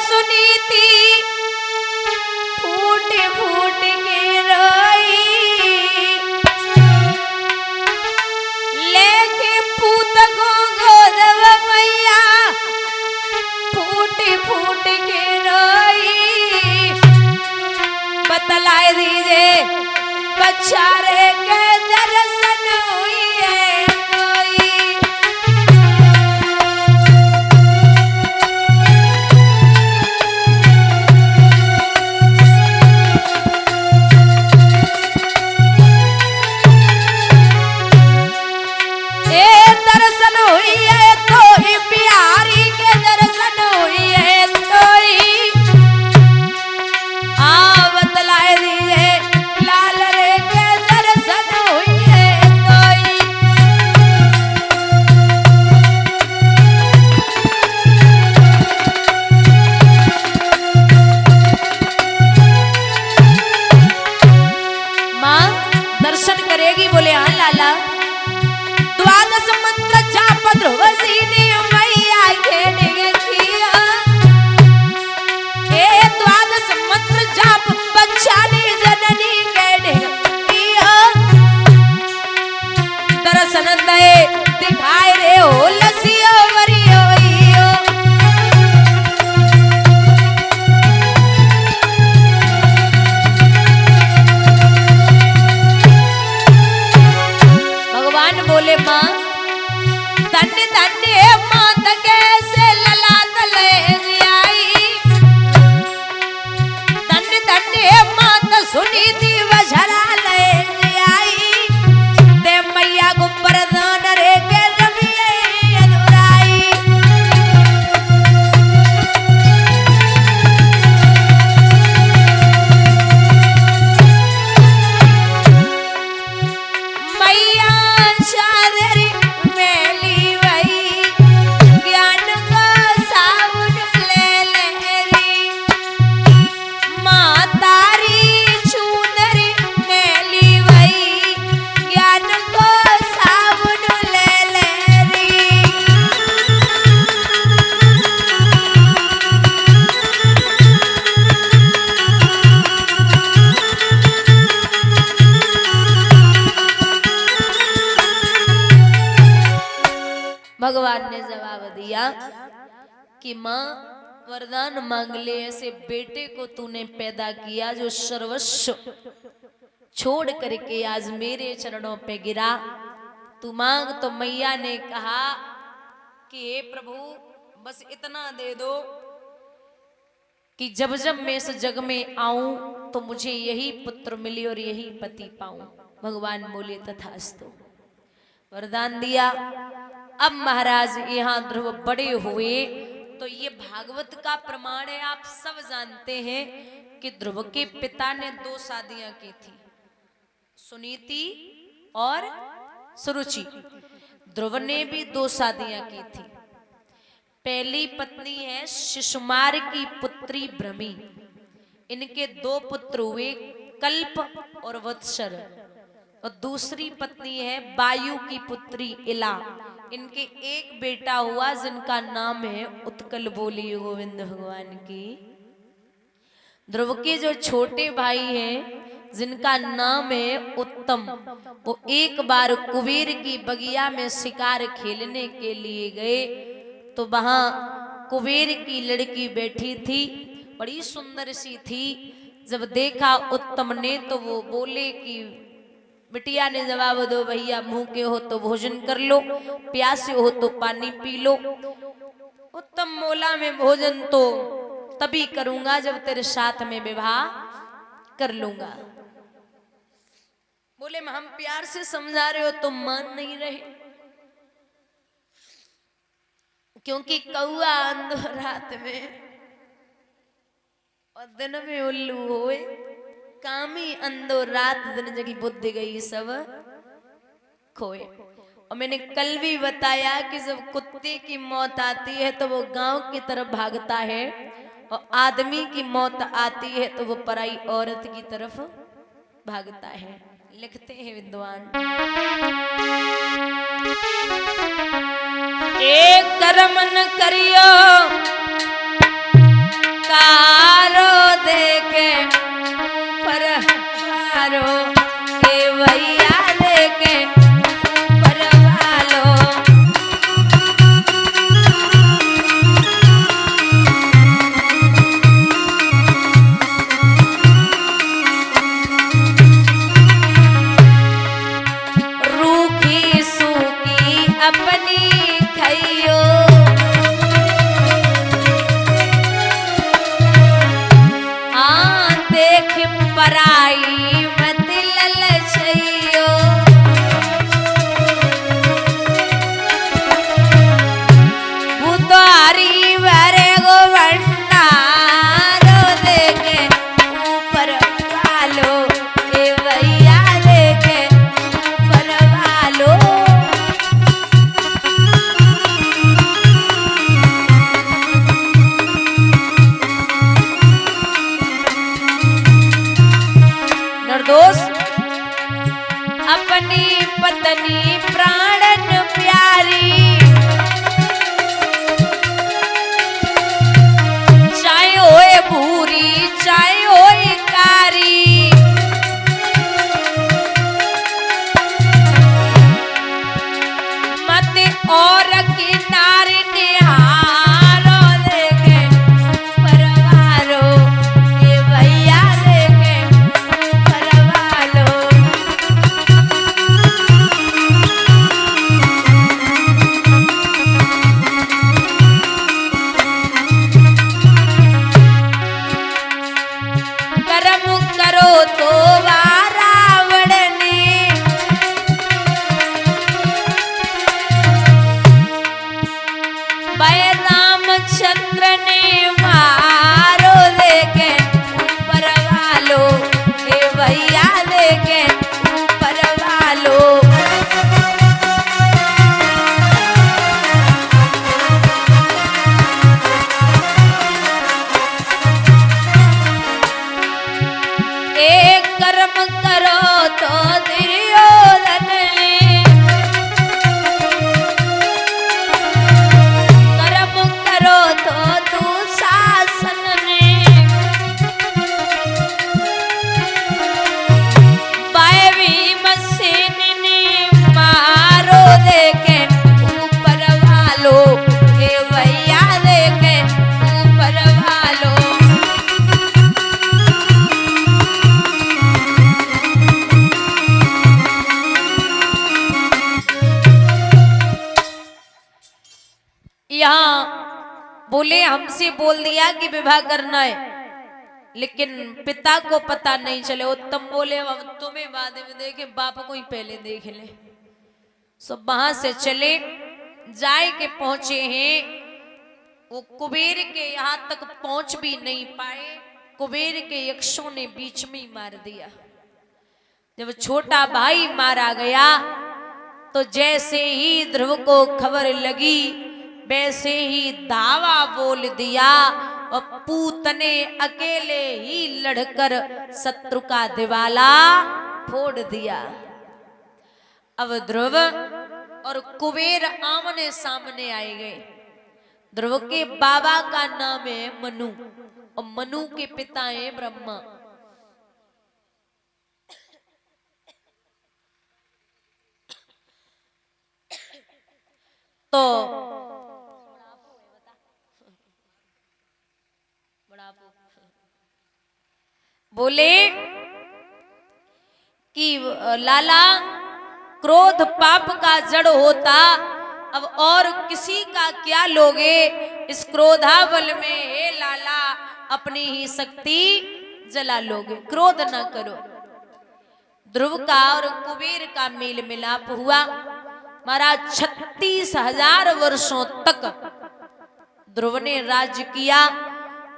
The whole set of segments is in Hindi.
सुनी थी फूट फूट के रोई, लेके पूत को गोदव मैया फूट फूट के रोई। बतलाए दीजिए बच्चारे के दर्शन हुई है कोई। दर्शन हुई है तो ही बिहारी के दर्शन हुई है तो ही। बतलाए दिए लाल रे के दर्शन हुई है तो ही। माँ दर्शन करेगी? बोले हाँ लाला। द्वादश मंत्र जाप ध्रुवसीनी मैया खेने किया। द्वादश मंत्र जाप बच्चानी जननी कहने किया। दर्शन दे दिखाए रे हो लसियो वरियो इयो। भगवान बोले माँ धन्य धन्य मात कैसे ललाट ले आई। धन्य धन्य मात सुनी थी वझरा ले आई। दे मैया को प्रदान रे के रविये अनुराई। मैया चादरी मेली वही ज्ञान का साबुन ले लेरी। माँ तारी चुनरी मेली वही ज्ञान को साबुन ले लेरी। भगवान ने जवाब दिया कि माँ वरदान मांग ले। ऐसे बेटे को तूने पैदा किया जो सर्वस्व छोड़ करके आज मेरे चरणों पे गिरा। तू मांग। तो मैया ने कहा कि हे प्रभु बस इतना दे दो कि जब जब मैं इस जग में आऊं तो मुझे यही पुत्र मिले और यही पति पाऊं। भगवान बोले तथास्तु। वरदान दिया। अब महाराज यहाँ ध्रुव बड़े हुए तो ये भागवत का प्रमाण है। आप सब जानते हैं कि ध्रुव के पिता ने 2 शादियां की थी, सुनीति और सुरुचि। ध्रुव ने भी 2 शादियां की थी। पहली पत्नी है शिशुमार की पुत्री भ्रमी। इनके 2 पुत्र हुए, कल्प और वत्सर। और दूसरी पत्नी है वायु की पुत्री इला। इनके एक बेटा हुआ जिनका नाम है उत्कल। बोली गोविंद भगवान की। ध्रुव के जो छोटे भाई हैं जिनका नाम है उत्तम, वो एक बार कुबेर की बगिया में शिकार खेलने के लिए गए तो वहां कुबेर की लड़की बैठी थी, बड़ी सुंदर सी थी। जब देखा उत्तम ने तो वो बोले कि बिटिया ने जवाब दो भैया भूखे हो तो भोजन कर लो, प्यासे हो तो पानी पी लो। उत्तम बोला मैं भोजन तो तभी करूंगा जब तेरे साथ में विवाह कर लूंगा। बोले हम प्यार से समझा रहे हो तो मान नहीं रहे, क्योंकि कौआ अंधो रात में और दिन में उल्लू होए। कामी अंधो रात दिन जगी बुद्धि गई सब खोए। और मैंने कल भी बताया कि जब कुत्ते की मौत आती है तो वो गांव की तरफ भागता है, और आदमी की मौत आती है तो वो पराई औरत की तरफ भागता है। लिखते हैं विद्वान, एक कर्म न करियो रामचंद्र ने मारो देखे ऊपर वालो, हे भैया देखे ऊपर वालो। एक कर्म करो तो दुर्योधन ने, कर्म करो तो दुशासन ने, बाय भीमसेन ने मारो देखे ऊपर वालो, हे भैया देखे ऊपर वालो। यहाँ बोले हमसे बोल दिया कि विवाह करना है, लेकिन पिता को पता नहीं चले। उत्तम बोले तुम्हें बाद में देखे, बाप को ही पहले देख ले। सब वहां से चले, जाए के पहुंचे हैं, वो कुबेर के यहाँ तक पहुंच भी नहीं पाए। कुबेर के यक्षों ने बीच में ही मार दिया। जब छोटा भाई मारा गया तो जैसे ही ध्रुव को खबर लगी वैसे ही धावा बोल दिया और पूत ने अकेले ही लड़कर शत्रु का दिवाला फोड़ दिया। अब ध्रुव और कुबेर आमने सामने आए गए। ध्रुव के बाबा का नाम है मनु और मनु के पिता है ब्रह्मा। तो बोले कि लाला क्रोध पाप का जड़ होता, अब और किसी का क्या लोगे। इस क्रोधाबल में हे लाला अपनी ही शक्ति जला लोगे, क्रोध ना करो। ध्रुव का और कुबेर का मेल मिलाप हुआ। महाराज 36,000 वर्षों तक ध्रुव ने राज्य किया।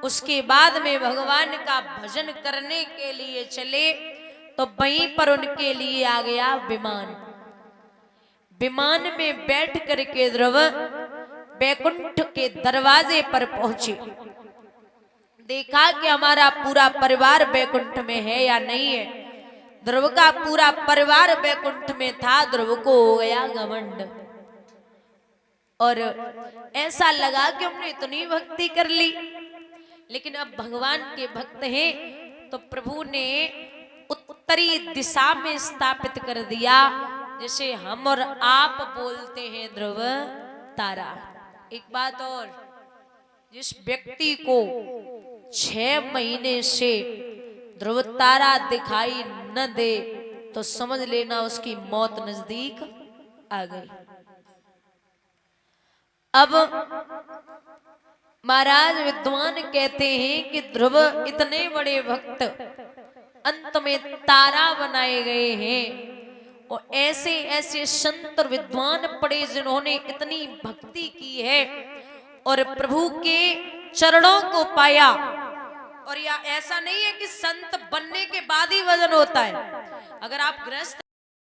उसके बाद में भगवान का भजन करने के लिए चले तो वहीं पर उनके लिए आ गया विमान। विमान में बैठ करके ध्रुव बैकुंठ के दरवाजे पर पहुंचे। देखा कि हमारा पूरा परिवार बैकुंठ में है या नहीं है। ध्रुव का पूरा परिवार बैकुंठ में था। ध्रुव को हो गया घमंड और ऐसा लगा कि हमने इतनी भक्ति कर ली। लेकिन अब भगवान के भक्त हैं तो प्रभु ने उत्तरी दिशा में स्थापित कर दिया, जैसे हम और आप बोलते हैं ध्रुव तारा। एक बात और, जिस व्यक्ति को 6 महीने से ध्रुव तारा दिखाई न दे तो समझ लेना उसकी मौत नजदीक आ गई। अब महाराज विद्वान कहते हैं कि ध्रुव इतने बड़े भक्त अंत में तारा बनाए गए हैं और ऐसे ऐसे संत विद्वान पड़े जिन्होंने इतनी भक्ति की है और प्रभु के चरणों को पाया। और या ऐसा नहीं है कि संत बनने के बाद ही भजन होता है। अगर आप गृहस्थ